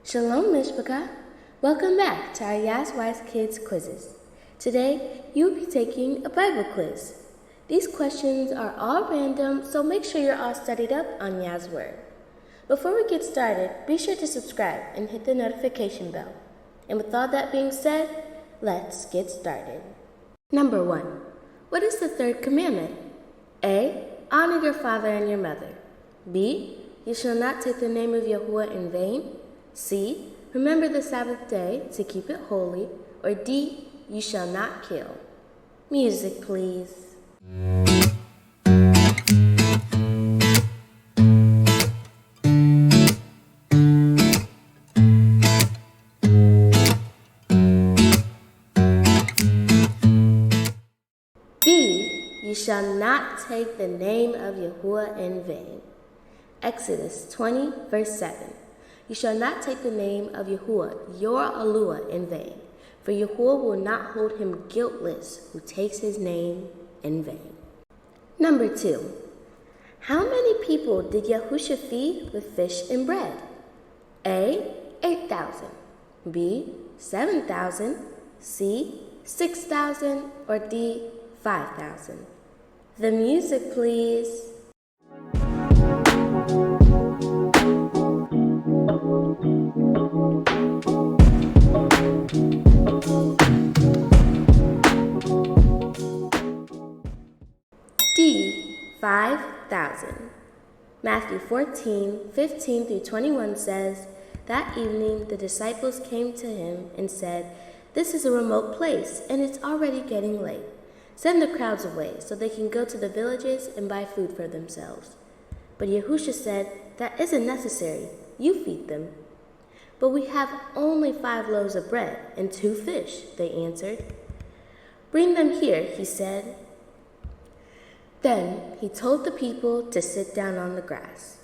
Shalom Mishpacha. Welcome back to our WiseKids quizzes. Today, you'll be taking a Bible quiz. These questions are all random, so make sure you're all studied up on Yah's Word. Before we get started, be sure to subscribe and hit the notification bell. And with all that being said, let's get started. Number 1. What is the third commandment? A. Honor your father and your mother. B. You shall not take the name of Yahuwah in vain. C. Remember the Sabbath day to keep it holy. Or D. You shall not kill. Music, please. B. You shall not take the name of Yahuwah in vain. Exodus 20, verse 7. You shall not take the name of Yahuwah, your Eluah, in vain, for Yahuwah will not hold him guiltless who takes his name in vain. Number 2. How many people did Yahusha feed with fish and bread? A. 8,000. B. 7,000. C. 6,000. Or D. 5,000. The music, please. D. 5,000. Matthew 14, 15 through 21 says, That evening the disciples came to him and said, This is a remote place, and it's already getting late. Send the crowds away so they can go to the villages and buy food for themselves. But Yahusha said, That isn't necessary. You feed them. But we have only 5 loaves of bread and 2 fish, they answered. Bring them here, he said. Then he told the people to sit down on the grass.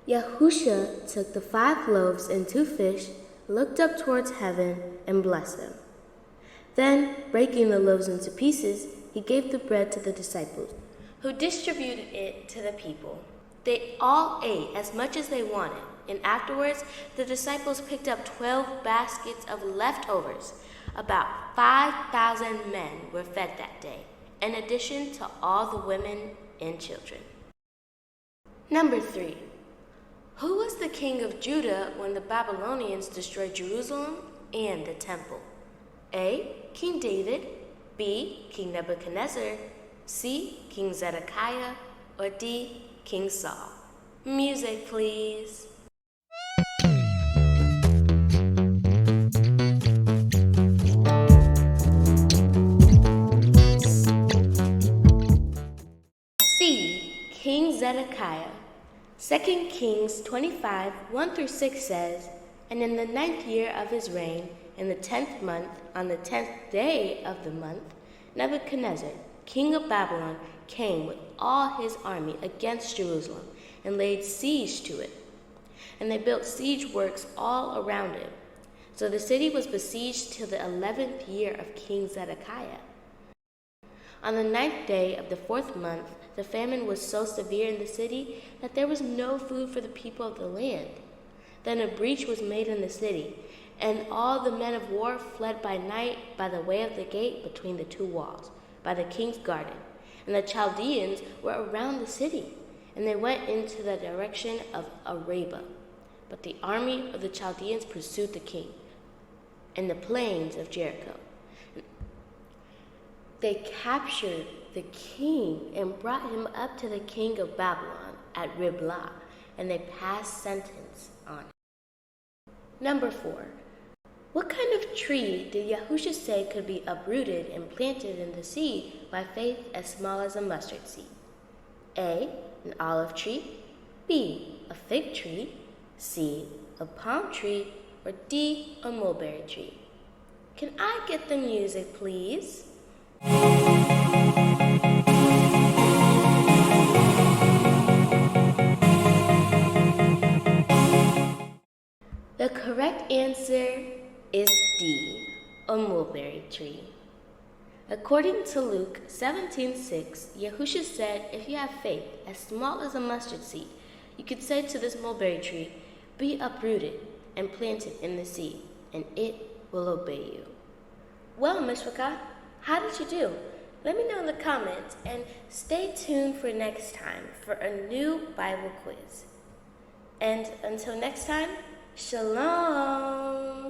Yahusha took the 5 loaves and 2 fish, looked up towards heaven, and blessed them. Then, breaking the loaves into pieces, he gave the bread to the disciples, who distributed it to the people. They all ate as much as they wanted, and afterwards the disciples picked up 12 baskets of leftovers. About 5,000 men were fed that day, in addition to all the women and children. Number 3. Who was the king of Judah when the Babylonians destroyed Jerusalem and the temple? A. King David. B. King Nebuchadnezzar. C. King Zedekiah. Or D. King Saul. Music, please. C. King Zedekiah. 2 Kings 25, 1 through 6 says, And in the 9th year of his reign, in the 10th month, on the 10th day of the month, Nebuchadnezzar, king of Babylon, came with all his army against Jerusalem and laid siege to it. And they built siege works all around it. So the city was besieged till the 11th year of King Zedekiah. On the 9th day of the 4th month, the famine was so severe in the city that there was no food for the people of the land. Then a breach was made in the city, and all the men of war fled by night by the way of the gate between the 2 walls, by the king's garden. And the Chaldeans were around the city, and they went into the direction of Arabah. But the army of the Chaldeans pursued the king in the plains of Jericho. They captured the king and brought him up to the king of Babylon at Riblah, and they passed sentence on him. Number 4. What kind of tree did Yahusha say could be uprooted and planted in the sea by faith as small as a mustard seed? A. An olive tree. B. A fig tree. C. A palm tree. Or D. A mulberry tree. Can I get the music, please? The correct answer is D, a mulberry tree. According to Luke 17:6, Yahusha said, if you have faith as small as a mustard seed, you could say to this mulberry tree, be uprooted and plant it in the sea, and it will obey you. Well, Mishpacha, how did you do? Let me know in the comments, and stay tuned for next time for a new Bible quiz. And until next time, Shalom!